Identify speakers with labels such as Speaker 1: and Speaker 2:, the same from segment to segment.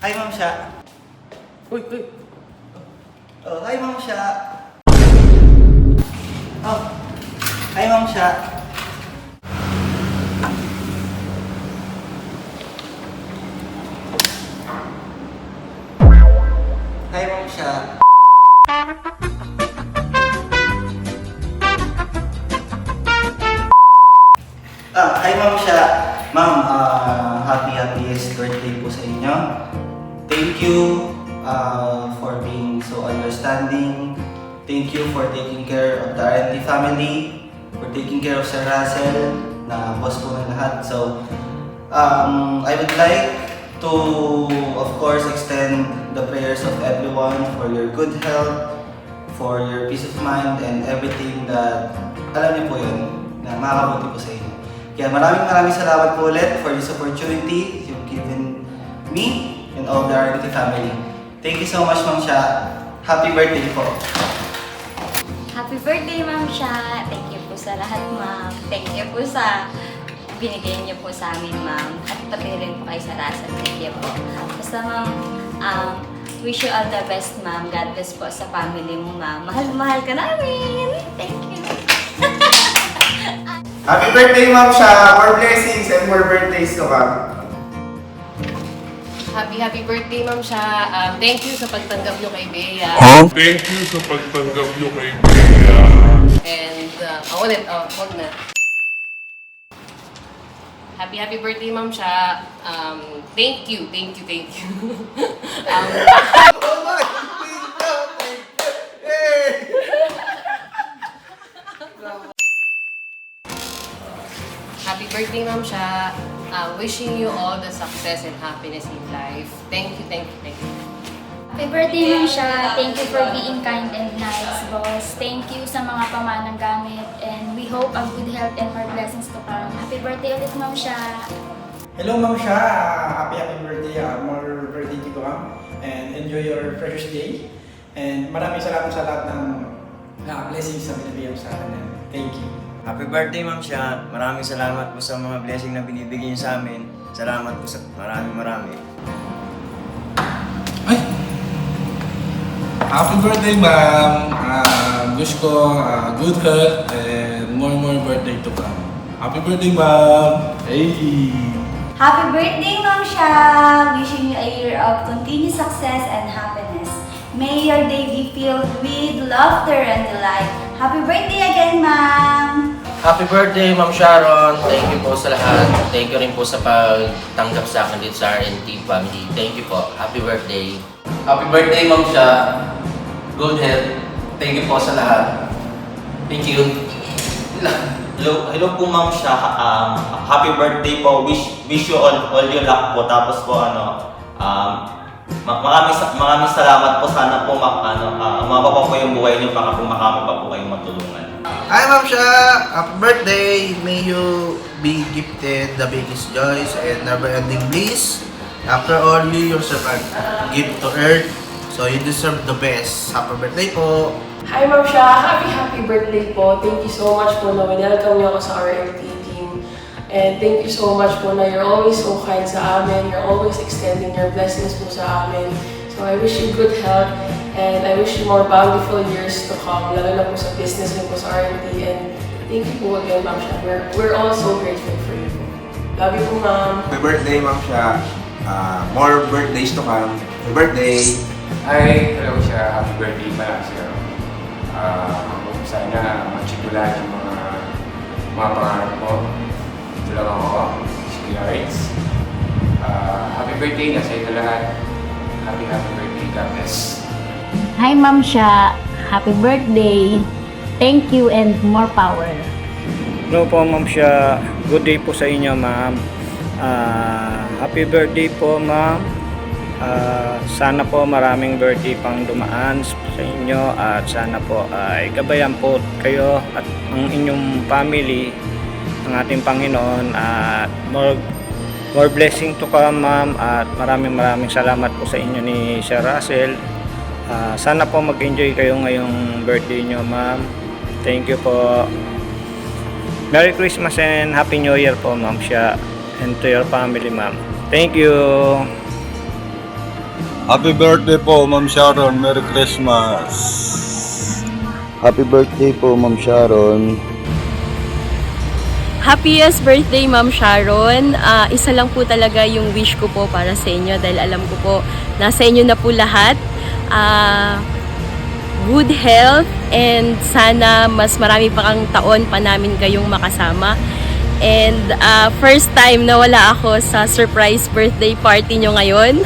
Speaker 1: Hi, Ma'am Sha.
Speaker 2: Uy, uy.
Speaker 1: Oh, hi, Ma'am Sha. Oh, hi, Ma'am Sha. Hi, Ma'am Sha. Hi, Ma'am Sha. Ma'am, happiest birthday po sa inyo. Thank you for being so understanding. Thank you for taking care of the R&D family, for taking care of Sir Russell, na boss po ng lahat. So, I would like to, of course, extend the prayers of everyone for your good health, for your peace of mind, and everything that, alam niyo po yun, na makakabuti po sa inyo. Kaya maraming salamat po ulit for this opportunity you've given me and all the R&D family. Thank you so much, Ma'am Sha. Happy birthday po.
Speaker 3: Happy birthday, Ma'am Sha. Thank you po sa lahat, Ma'am. Thank you po sa binigay niyo po sa amin, Ma'am. At pati rin po kayo sa Russell. Thank you po. Basta, Ma'am, wish you all the best, Ma'am. God bless po sa family mo, Ma'am. Mahal ka namin. Thank you.
Speaker 4: Happy birthday, Ma'am Sha! More blessings and more birthdays to come.
Speaker 2: Happy birthday, Ma'am Sha. Thank you sa pagtanggap niyo kay Bea.
Speaker 5: Thank you sa pagtanggap niyo kay Bea.
Speaker 2: And, huwag na. Happy birthday, Ma'am Sha. Thank you. Happy birthday, Ma'am Sha. Wishing you all the success and happiness in life. Thank you.
Speaker 3: Happy birthday, Ma'am Sha. Thank you for being kind and nice, boss. Thank you sa mga pamanang gamit. And we hope a good health and more blessings to come. Happy birthday ulit, Ma'am Sha.
Speaker 6: Hello, Ma'am Sha. Happy birthday. More birthday to come. And enjoy your precious day. And maraming salamat sa lahat ng blessings na binibigyan sa akin. Thank you.
Speaker 7: Happy birthday, Ma'am Sha. Maraming salamat po sa mga blessing na binibigay niyo sa amin. Salamat po sa marami.
Speaker 5: Ay! Happy birthday, ma'am! Wish ko good health and more birthday to come. Happy birthday, ma'am! Hey!
Speaker 3: Happy birthday, Ma'am Sha. Wishing you a year of continued success and happiness. May your day be filled with laughter and delight. Happy birthday again, Ma'am.
Speaker 8: Happy birthday, Ma'am Sharon. Thank you po sa lahat. Thank you rin po sa pagtanggap sa akin dito sa R&D family. Thank you po. Happy birthday.
Speaker 9: Happy birthday, Ma'am Sha. Good health. Thank you po sa lahat. Thank you.
Speaker 10: Hello po, Ma'am Sha. Happy birthday po. Wish you all your luck po. Tapos po maraming salamat po. Sana po mapapa po yung buhay niyo para po makama pa po kayong matulungan.
Speaker 4: Hi, Ma'am Sha! Happy birthday! May you be gifted the biggest joys and never-ending bliss. After all, you yourself are gift to earth, so you deserve the best. Happy birthday po!
Speaker 2: Hi, Ma'am Sha. Happy birthday po. Thank you so much po na welcome niyo ako sa R&D team. And thank you so much po na you're always so kind sa amin. You're always extending your blessings po sa amin. So I wish you good health and I wish you more bountiful years to come, lalo na po sa business niyo po sa R&D. And thank you po again, Ma'am Sha. We're all so grateful for you po. Love you po, Ma'am.
Speaker 4: Happy birthday, Ma'am Sha! More birthdays to come. Happy birthday!
Speaker 11: Hi, hello siya. Happy birthday pala siya. Sana matsigulan yung mga pangarap mo. Ito lang ako, si Kuya Ritz. Happy birthday na sa ito lahat. Happy birthday, God bless.
Speaker 12: Hi, Ma'am Sha. Happy birthday. Thank you and more power.
Speaker 7: Hello po, Ma'am Sha. Good day po sa inyo, ma'am. Happy birthday po, ma'am. Sana po maraming birthday pang dumaan sa inyo at sana po ay gabayan po kayo at ang inyong family ng ating Panginoon at more blessing to come, ma'am, at maraming salamat po sa inyo ni Sir Russell. Sana po mag-enjoy kayo ngayong birthday nyo, ma'am. Thank you po. Merry Christmas and Happy New Year po, Ma'am Sha, and to your family, ma'am. Thank you.
Speaker 13: Happy birthday po, Ma'am Sharon. Merry Christmas.
Speaker 14: Happy birthday po, Ma'am Sharon.
Speaker 15: Happiest birthday, Ma'am Sharon. Isa lang po talaga yung wish ko po para sa inyo dahil alam ko po nasa inyo na po lahat. Good health and sana mas marami pa kang taon pa namin kayong makasama. And first time na wala ako sa surprise birthday party nyo ngayon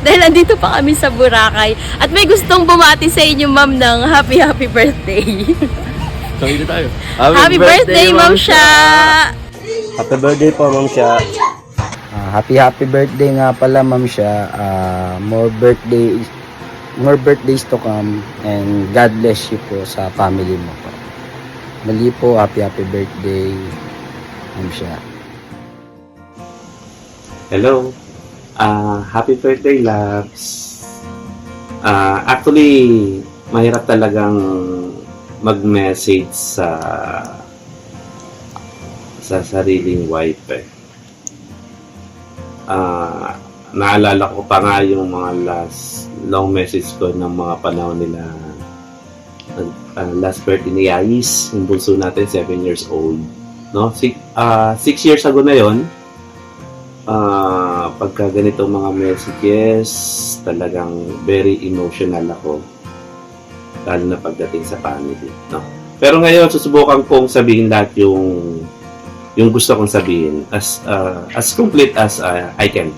Speaker 15: dahil andito pa kami sa Boracay at may gustong bumati sa inyo, Ma'am, ng happy birthday.
Speaker 14: Kawin tayo.
Speaker 15: Happy birthday, Ma'am Sha!
Speaker 14: Happy birthday po, Ma'am Sha. Happy birthday nga pala, Ma'am Sha. More birthdays to come and God bless you po sa family mo po. Mali po, happy birthday, Ma'am Sha.
Speaker 16: Hello. Happy birthday, loves. Actually, mahirap talagang mag-message sa sariling wife eh. Naalala ko pa nga yung mga last long message ko ng mga panahon nila. Last birthday ni Yais, yung bunso natin, 7 years old. No? 6 years ago na yon. Pagka ganito mga messages, talagang very emotional ako. Lalo na pagdating sa family. No? Pero ngayon, susubukan kong sabihin lahat yung gusto kong sabihin as complete as I can.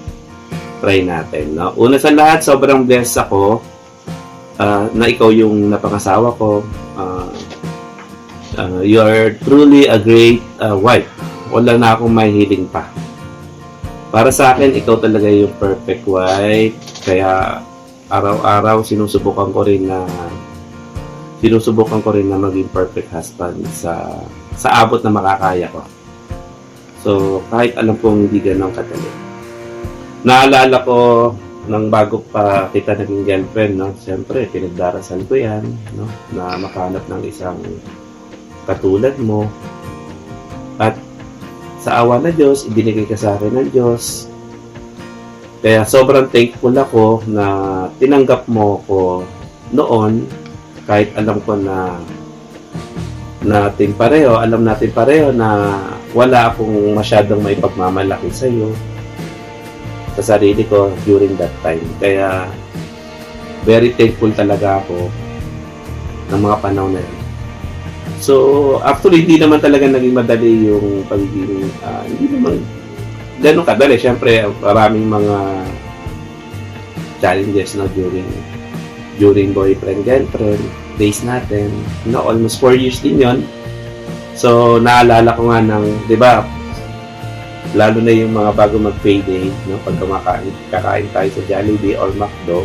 Speaker 16: Try natin. No? Una sa lahat, sobrang blessed ako na ikaw yung napangasawa ko. You are truly a great wife. Wala na akong mahihiling pa. Para sa akin, ikaw talaga yung perfect wife. Kaya araw-araw sinusubukan ko rin na maging perfect husband sa abot na makakaya ko. So, kahit alam kong hindi ganun kadali. Naalala ko nang bago pa kita naging girlfriend, no? Siyempre, pinagdarasan ko yan, no? Na makahanap ng isang katulad mo. At sa awa na Diyos, ibinigay ka sa akin ng Diyos. Kaya sobrang thankful ako na tinanggap mo ko noon, kahit alam ko na natin pareho na wala akong masyadong may pagmamalaki sa iyo sa sarili ko during that time. Kaya very thankful talaga ako ng mga panahon na yun. So, actually, hindi naman talaga naging madali yung pagiging, hindi naman ganun kadali. Siyempre, maraming mga challenges na during boyfriend-girlfriend days natin. No, almost 4 years din yon. So, naalala ko nga ng, di ba, lalo na yung mga bago mag-payday, no, pag kakain tayo sa Jollibee or McDo,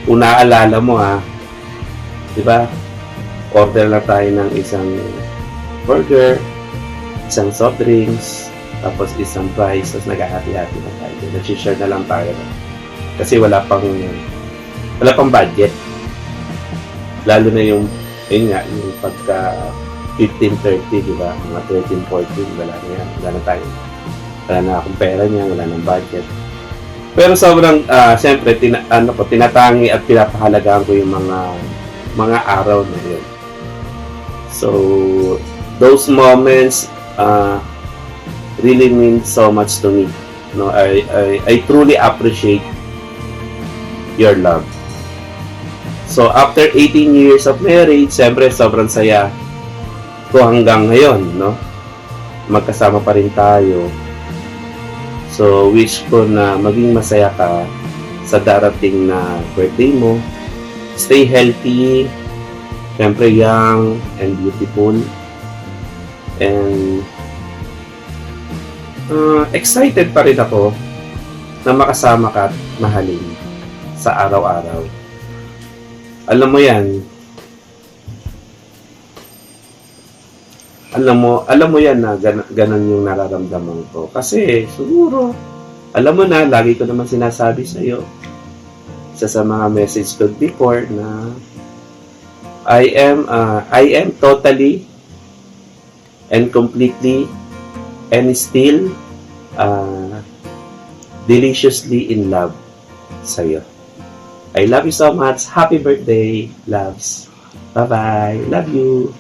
Speaker 16: kung naaalala mo di ba, order lang tayo ng isang burger, isang soft drinks, tapos isang fries, tapos naghahati-hati na tayo. Nag-share na lang tayo. Kasi wala pang budget. Lalo na yung pagka 15-30, di ba? Mga 13-14, wala na yan. Wala na tayo. Wala na akong pera niya, wala nang budget. Pero sobrang, siyempre, tinatangi at pinapahalagaan ko yung mga araw na yun. So, those moments really mean so much to me. No, I truly appreciate your love. So, after 18 years of marriage, siyempre, sobrang saya ko hanggang ngayon, no? Magkasama pa rin tayo. So, wish ko na maging masaya ka sa darating na birthday mo. Stay healthy, siyempre young and beautiful. And excited pa rin ako na makasama ka at mahalin sa araw-araw. Alam mo yan. Alam mo yan na ganun yung nararamdaman ko. Kasi siguro, alam mo na, lagi ko naman sinasabi sa iyo sa mga message ko before na I am totally and completely and still deliciously in love sa iyo. I love you so much. Happy birthday, loves. Bye-bye. Love you.